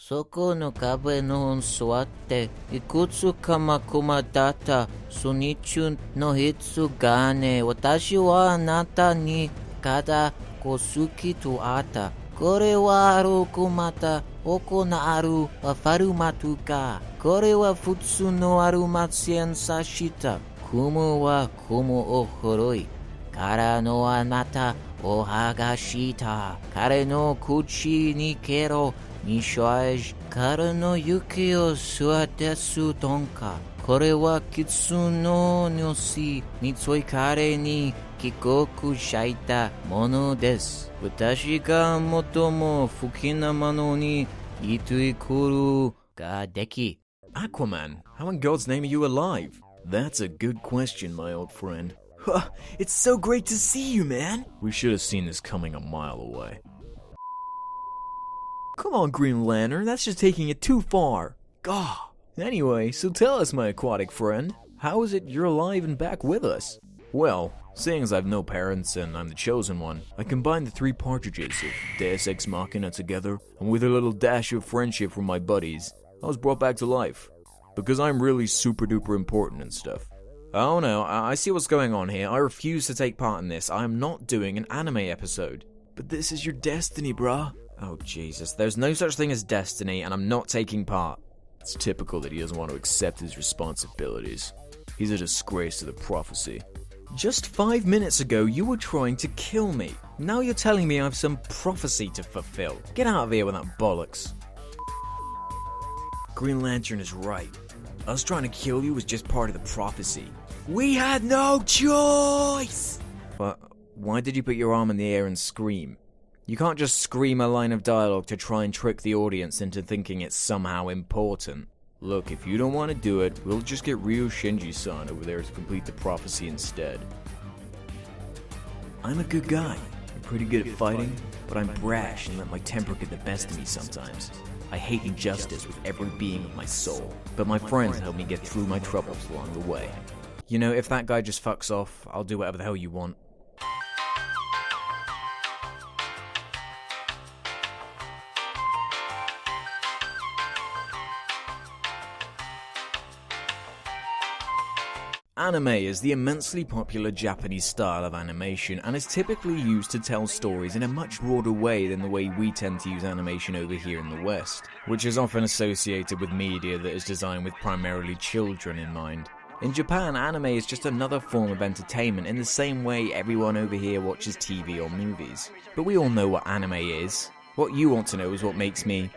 そこの壁の座って、いくつかまくまだった初日の人がね、私はあなたに肩こ好きとあった。これは歩くまた行なるファルマトか。これは普通のアルマセンサした。雲は雲を古い。からのあなたを剥がした。彼の口にケロにしゃえじ。彼の雪を吸ってすとんか。これはキツの主につい彼に帰国したものです。私が最も好きなものにいてくるができ。Aquaman, how in God's name are you alive? That's a good question, my old friend. It's so great to see you, man! We should have seen this coming a mile away. Come on, Green Lantern, that's just taking it too far. Gah! Anyway, so tell us, my aquatic friend, how is it you're alive and back with us? Well, seeing as I've no parents and I'm the chosen one, I combined the three partridges of Deus Ex Machina together, and with a little dash of friendship from my buddies, I was brought back to life. Because I'm really super duper important and stuff. Oh no, I see what's going on here. I refuse to take part in this. I am not doing an anime episode. But this is your destiny, bruh. Oh Jesus, there's no such thing as destiny, and I'm not taking part. It's typical that he doesn't want to accept his responsibilities. He's a disgrace to the prophecy. Just 5 minutes ago, you were trying to kill me. Now you're telling me I have some prophecy to fulfill. Get out of here with that bollocks. Green Lantern is right. Us trying to kill you was just part of the prophecy. We had no choice! But why did you put your arm in the air and scream? You can't just scream a line of dialogue to try and trick the audience into thinking it's somehow important. Look, if you don't want to do it, we'll just get Ryo Shinji-san over there to complete the prophecy instead. I'm a good guy. I'm pretty good at fighting, but I'm brash and let my temper get the best of me sometimes. I hate injustice with every being of my soul, but my friends help me get through my troubles along the way. You know, if that guy just fucks off, I'll do whatever the hell you want. Anime is the immensely popular Japanese style of animation and is typically used to tell stories in a much broader way than the way we tend to use animation over here in the West, which is often associated with media that is designed with primarily children in mind. In Japan, anime is just another form of entertainment in the same way everyone over here watches TV or movies. But we all know what anime is. What you want to know is what makes me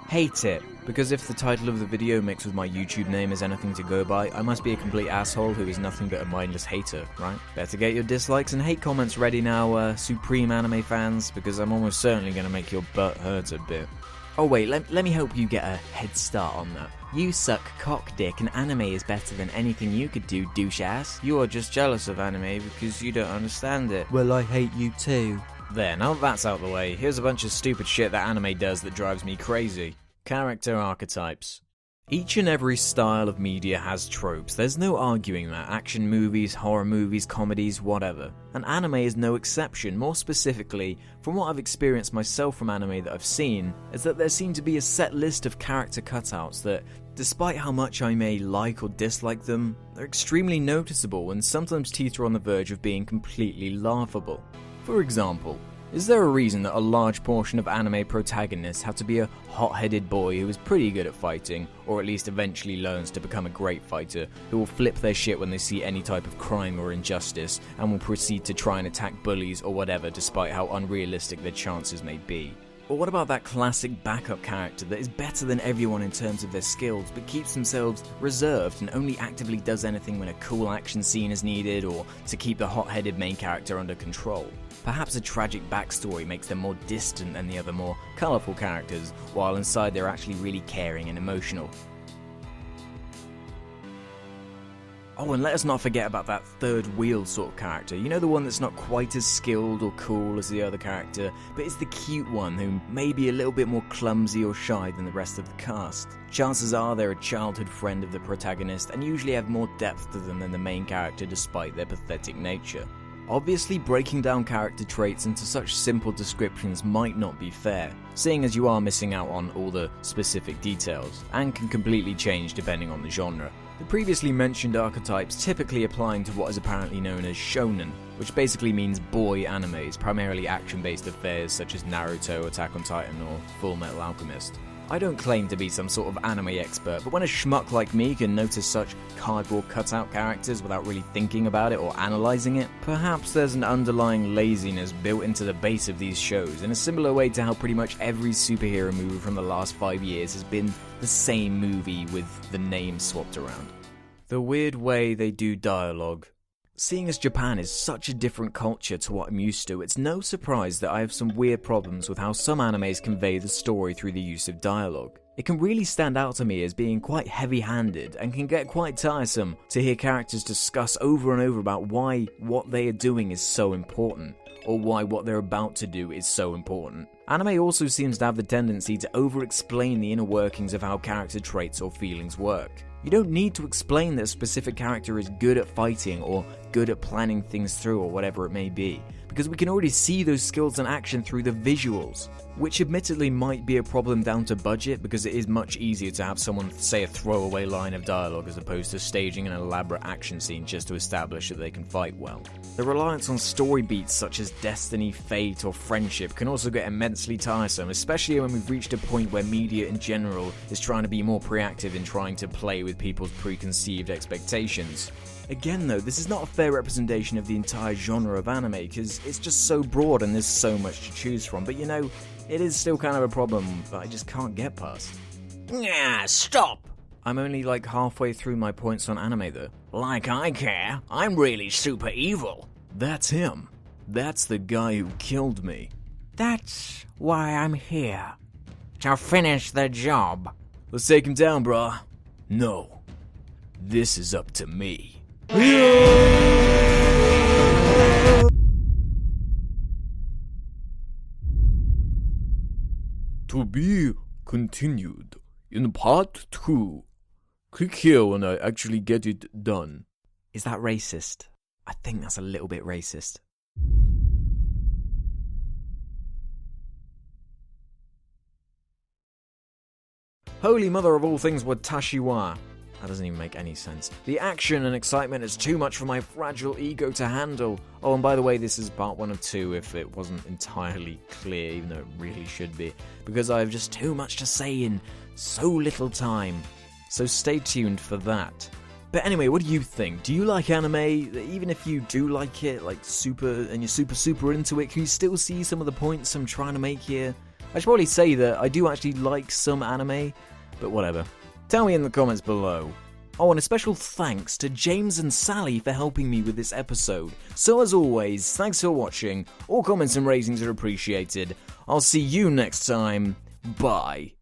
hate it, because if the title of the video mixed with my YouTube name is anything to go by, I must be a complete asshole who is nothing but a mindless hater, right? Better get your dislikes and hate comments ready now, supreme anime fans, because I'm almost certainly going to make your butt hurt a bit. Oh wait, let me help you get a head start on that. You suck cock dick and anime is better than anything you could do, douche ass. You are just jealous of anime because you don't understand it. Well, I hate you too. There, now that's out the way, here's a bunch of stupid shit that anime does that drives me crazy. Character archetypes. Each and every style of media has tropes, there's no arguing that. Action movies, horror movies, comedies, whatever. And anime is no exception. More specifically, from what I've experienced myself from anime that I've seen, is that there seem to be a set list of character cutouts that, despite how much I may like or dislike them, they're extremely noticeable and sometimes teeter on the verge of being completely laughable. For example, is there a reason that a large portion of anime protagonists have to be a hot-headed boy who is pretty good at fighting, or at least eventually learns to become a great fighter, who will flip their shit when they see any type of crime or injustice, and will proceed to try and attack bullies or whatever despite how unrealistic their chances may be? Or what about that classic backup character that is better than everyone in terms of their skills, but keeps themselves reserved and only actively does anything when a cool action scene is needed or to keep the hot-headed main character under control? Perhaps a tragic backstory makes them more distant than the other more colourful characters, while inside they're actually really caring and emotional. Oh, and let us not forget about that third wheel sort of character. You know, the one that's not quite as skilled or cool as the other character, but is the cute one who may be a little bit more clumsy or shy than the rest of the cast. Chances are they're a childhood friend of the protagonist and usually have more depth to them than the main character despite their pathetic nature. Obviously, breaking down character traits into such simple descriptions might not be fair, seeing as you are missing out on all the specific details, and can completely change depending on the genre. The previously mentioned archetypes typically applying to what is apparently known as shonen, which basically means boy animes, primarily action-based affairs such as Naruto, Attack on Titan, or Full Metal Alchemist. I don't claim to be some sort of anime expert, but when a schmuck like me can notice such cardboard cutout characters without really thinking about it or analysing it, perhaps there's an underlying laziness built into the base of these shows, in a similar way to how pretty much every superhero movie from the last 5 years has been the same movie with the name swapped around. The weird way they do dialogue. Seeing as Japan is such a different culture to what I'm used to, it's no surprise that I have some weird problems with how some animes convey the story through the use of dialogue. It can really stand out to me as being quite heavy-handed and can get quite tiresome to hear characters discuss over and over about why what they are doing is so important, or why what they're about to do is so important. Anime also seems to have the tendency to over-explain the inner workings of how character traits or feelings work. You don't need to explain that a specific character is good at fighting or good at planning things through or whatever it may be, because we can already see those skills in action through the visuals, which admittedly might be a problem down to budget because it is much easier to have someone say a throwaway line of dialogue as opposed to staging an elaborate action scene just to establish that they can fight well. The reliance on story beats such as destiny, fate, or friendship can also get immensely tiresome, especially when we've reached a point where media in general is trying to be more proactive in trying to play with people's preconceived expectations. Again though, this is not a fair representation of the entire genre of anime because it's just so broad and there's so much to choose from, but you know, it is still kind of a problem that I just can't get past. Yeah, stop! I'm only like halfway through my points on anime though. Like I care, I'm really super evil. That's him. That's the guy who killed me. That's why I'm here. To finish the job. Let's take him down, brah. No. This is up to me. To be continued in part 2. Click here when I actually get it done. Is that racist? I think that's a little bit racist. Holy mother of all things watashi wa. That doesn't even make any sense. The action and excitement is too much for my fragile ego to handle. Oh, and by the way, this is part 1 of 2 if it wasn't entirely clear, even though it really should be, because I have just too much to say in so little time. So stay tuned for that. But anyway, what do you think? Do you like anime? Even if you do like it, like super, and you're super into it, can you still see some of the points I'm trying to make here? I should probably say that I do actually like some anime, but whatever. Tell me in the comments below. Oh, and a special thanks to James and Sally for helping me with this episode. So as always, thanks for watching. All comments and ratings are appreciated. I'll see you next time. Bye.